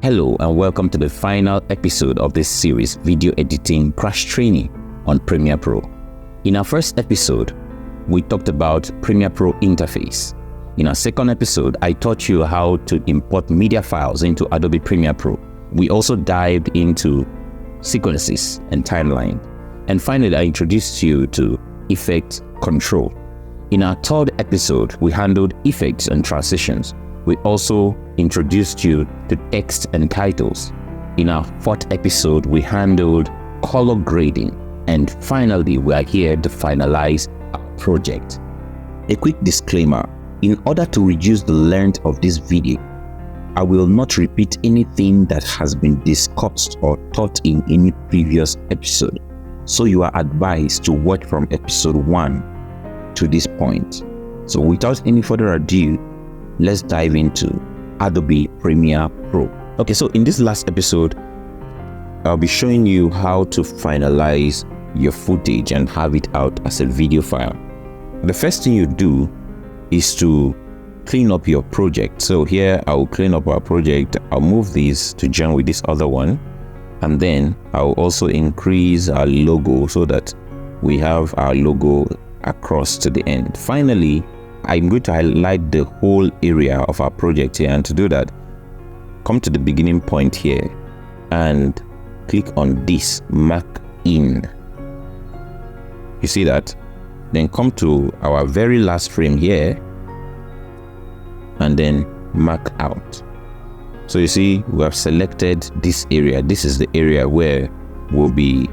Hello and welcome to the final episode of this series, Video Editing Crash Training on Premiere Pro. In our first episode, we talked about Premiere Pro interface. In our second episode, I taught you how to import media files into Adobe Premiere Pro. We also dived into sequences and timeline. And finally, I introduced you to effect control. In our third episode, we handled effects and transitions. We also introduced you to text and titles. In our fourth episode, we handled color grading. And finally, we are here to finalize our project. A quick disclaimer: in order to reduce the length of this video, I will not repeat anything that has been discussed or taught in any previous episode. So you are advised to watch from episode 1 to this point. So without any further ado, let's dive into Adobe Premiere Pro. Okay, so in this last episode, I'll be showing you how to finalize your footage and have it out as a video file. The first thing you do is to clean up your project. So here I'll clean up our project. I'll move this to join with this other one, and then I'll also increase our logo so that we have our logo across to the end. Finally, I'm going to highlight the whole area of our project here, and to do that, come to the beginning point here and click on this mark in. You see that? Then come to our very last frame here and then mark out. So you see, we have selected this area. This is the area where we'll be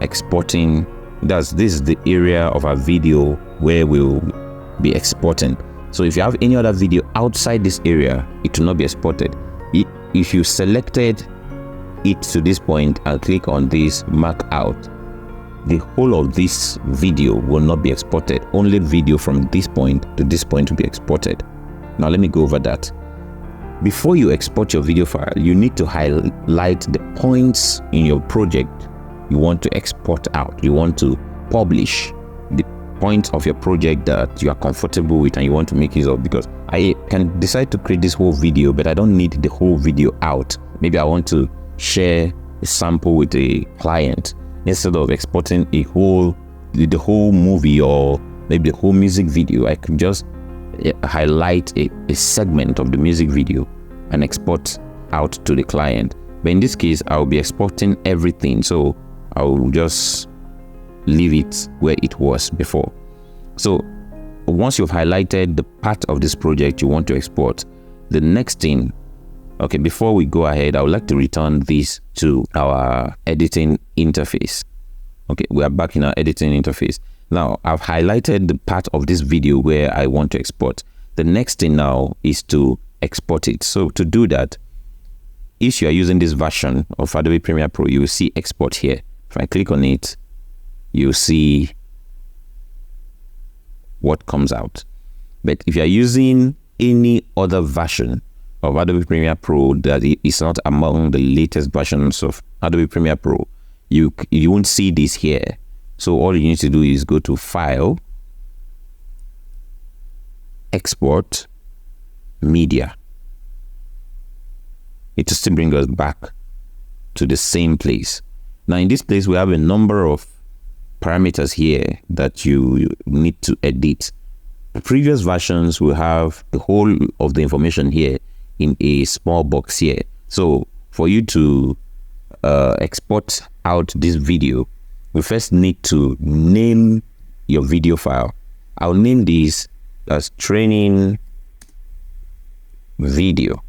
exporting. This is the area of our video where we'll be exporting. So if you have any other video outside this area, it will not be exported. If you selected it to this point and click on this mark out, the whole of this video will not be exported. Only video from this point to this point will be exported. Now let me go over that. Before you export your video file, you need to highlight the points in your project you want to export out. You want to publish the point of your project that you are comfortable with and you want to make use of, because I can decide to create this whole video, but I don't need the whole video out. Maybe I want to share a sample with a client. Instead of exporting the whole movie or maybe the whole music video, I can just highlight a segment of the music video and export out to the client. But in this case, I'll be exporting everything, so I'll just leave it where it was before. So once you've highlighted the part of this project you want to export, the next thing, okay, before we go ahead, I would like to return this to our editing interface. Okay, we are back in our editing interface. Now I've highlighted the part of this video where I want to export. The next thing now is to export it. So to do that, if you are using this version of Adobe Premiere Pro, you will see export here. If I click on it, you'll see what comes out. But if you are using any other version of Adobe Premiere Pro that is not among the latest versions of Adobe Premiere Pro, you won't see this here. So all you need to do is go to File, Export, Media. It will still bring us back to the same place. Now in this place, we have a number of parameters here that you need to edit. The previous versions will have the whole of the information here in a small box here. So for you to export out this video, we first need to name your video file. I'll name this as training video.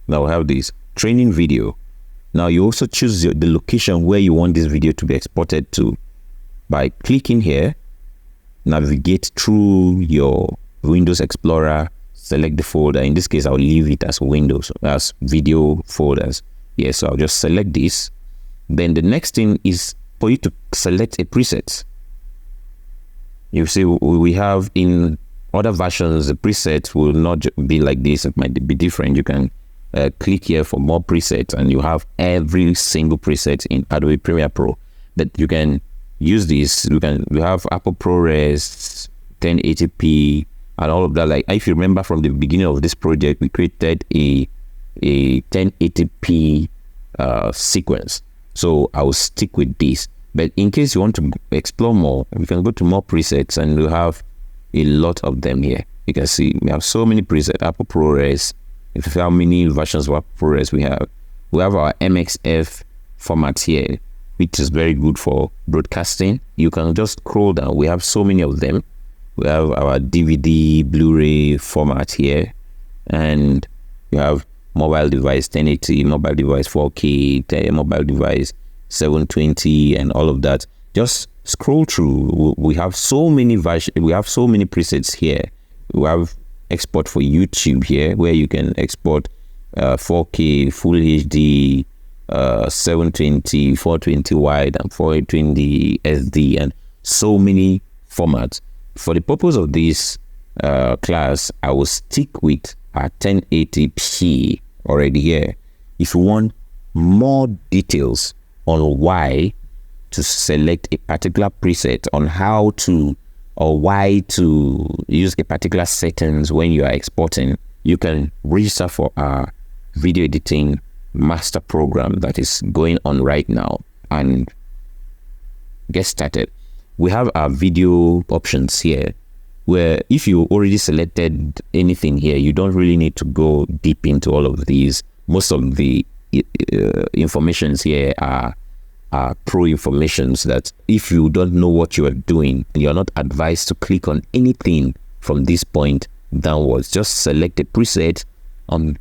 Now we'll have this training video. Now you also choose the location where you want this video to be exported to by clicking here, navigate through your Windows Explorer, select the folder. In this case, I'll leave it as Windows, as video folders. Yeah, so I'll just select this. Then the next thing is for you to select a preset. You see, we have in other versions, the preset will not be like this. It might be different. You can click here for more presets, and you have every single preset in Adobe Premiere Pro that you can use. This we have Apple ProRes, 1080p, and all of that. Like if you remember from the beginning of this project, we created a a 1080p sequence. So I will stick with this. But in case you want to explore more, we can go to more presets, and we have a lot of them here. You can see we have so many presets. Apple ProRes. If you see how many versions of Apple ProRes we have. We have our MXF format here, which is very good for broadcasting. You can just scroll down. We have so many of them. We have our DVD, Blu-ray format here, and we have mobile device 1080, mobile device 4K, mobile device 720, and all of that. Just scroll through. We have so many versions. We have so many presets here. We have export for YouTube here, where you can export 4K, Full HD, 720, 420 wide, and 420 SD, and so many formats. For the purpose of this class, I will stick with our 1080p already here. If you want more details on why to select a particular preset, on how to or why to use a particular settings when you are exporting, you can register for our video editing master program that is going on right now and get started. We have our video options here, where if you already selected anything here, you don't really need to go deep into all of these. Most of the informations here are pro informations that if you don't know what you are doing, you're not advised to click on anything from this point downwards. Just select a preset and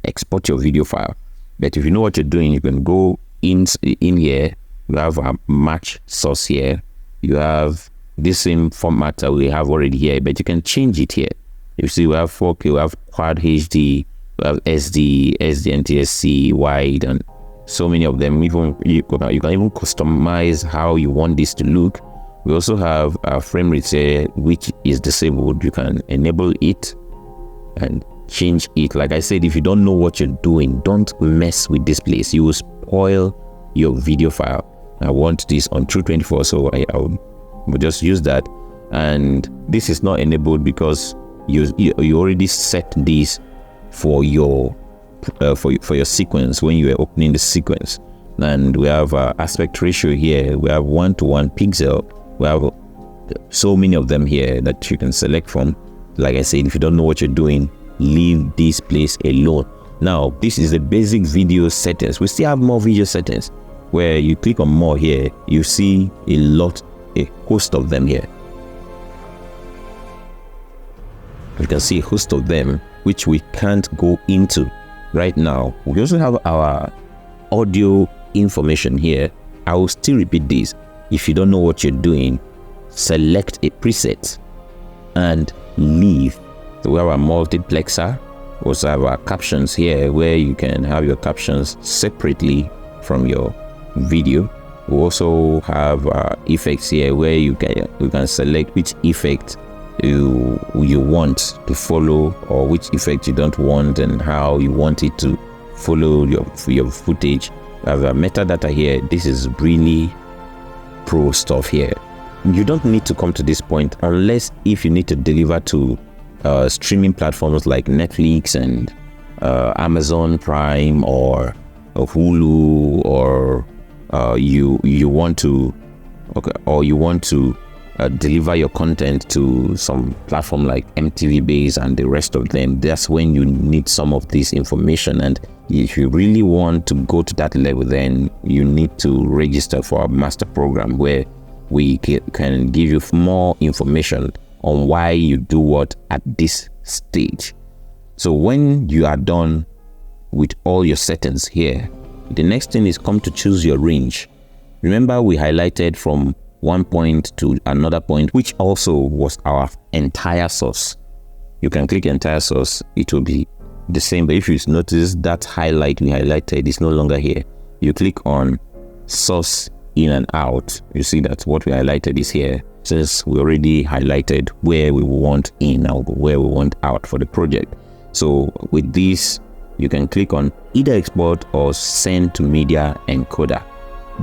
export your video file. But if you know what you're doing, you can go in here. You have a match source here. You have this same format that we have already here, but you can change it here. You see, we have 4K, we have Quad HD, we have SD, NTSC, wide, and so many of them. Even you can even customize how you want this to look. We also have our frame rate here, which is disabled. You can enable it and change it. Like I said, if you don't know what you're doing, don't mess with this place. You will spoil your video file. I want this on True 24, so I will just use that. And this is not enabled because you already set this for your sequence when you are opening the sequence. And we have aspect ratio here. We have 1:1 pixel. We have so many of them here that you can select from. Like I said, if you don't know what you're doing, leave this place alone. Now, this is the basic video settings. We still have more video settings. Where you click on more here, you see a host of them here. You can see a host of them, which we can't go into right now. We also have our audio information here. I will still repeat this. If you don't know what you're doing, select a preset and leave. So we have a multiplexer. We also have our captions here, where you can have your captions separately from your video. We also have effects here, where you can select which effect you want to follow, or which effect you don't want, and how you want it to follow your footage. We have metadata here. This is really pro stuff here. You don't need to come to this point unless if you need to deliver to streaming platforms like Netflix and Amazon Prime or Hulu, or you want to deliver your content to some platform like MTV Base and the rest of them. That's when you need some of this information. And if you really want to go to that level, then you need to register for our master program, where we can give you more information on why you do what at this stage. So when you are done with all your settings here, the next thing is come to choose your range. Remember, we highlighted from one point to another point, which also was our entire source. You can click entire source, it will be the same. But if you notice that highlight we highlighted is no longer here, you click on source in and out, you see that what we highlighted is here, since we already highlighted where we want in and where we want out for the project. So with this, you can click on either export or send to media encoder.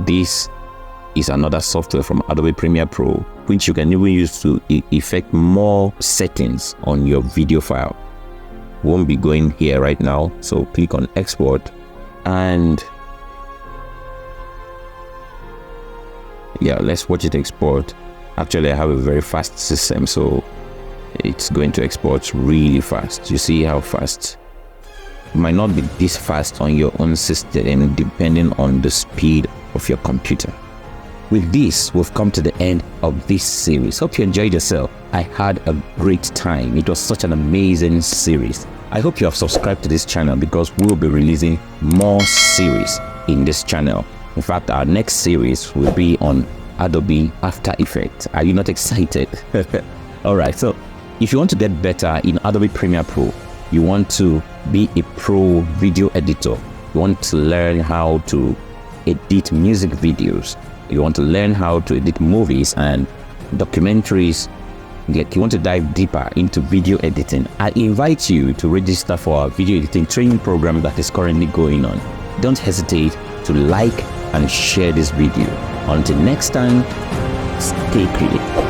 This is another software from Adobe Premiere Pro, which you can even use to effect more settings on your video file. won't be going here right now. So click on export, and yeah, let's watch it export. Actually, I have a very fast system, so it's going to export really fast. You see how fast? It might not be this fast on your own system depending on the speed of your computer. With this, we've come to the end of this series. Hope you enjoyed yourself. I had a great time. It was such an amazing series. I hope you have subscribed to this channel because we'll be releasing more series in this channel. In fact, our next series will be on Adobe After Effects. Are you not excited? Alright, so if you want to get better in Adobe Premiere Pro, you want to be a pro video editor, you want to learn how to edit music videos, you want to learn how to edit movies and documentaries, you want to dive deeper into video editing, I invite you to register for our video editing training program that is currently going on. Don't hesitate to like and share this video. Until next time, stay creative.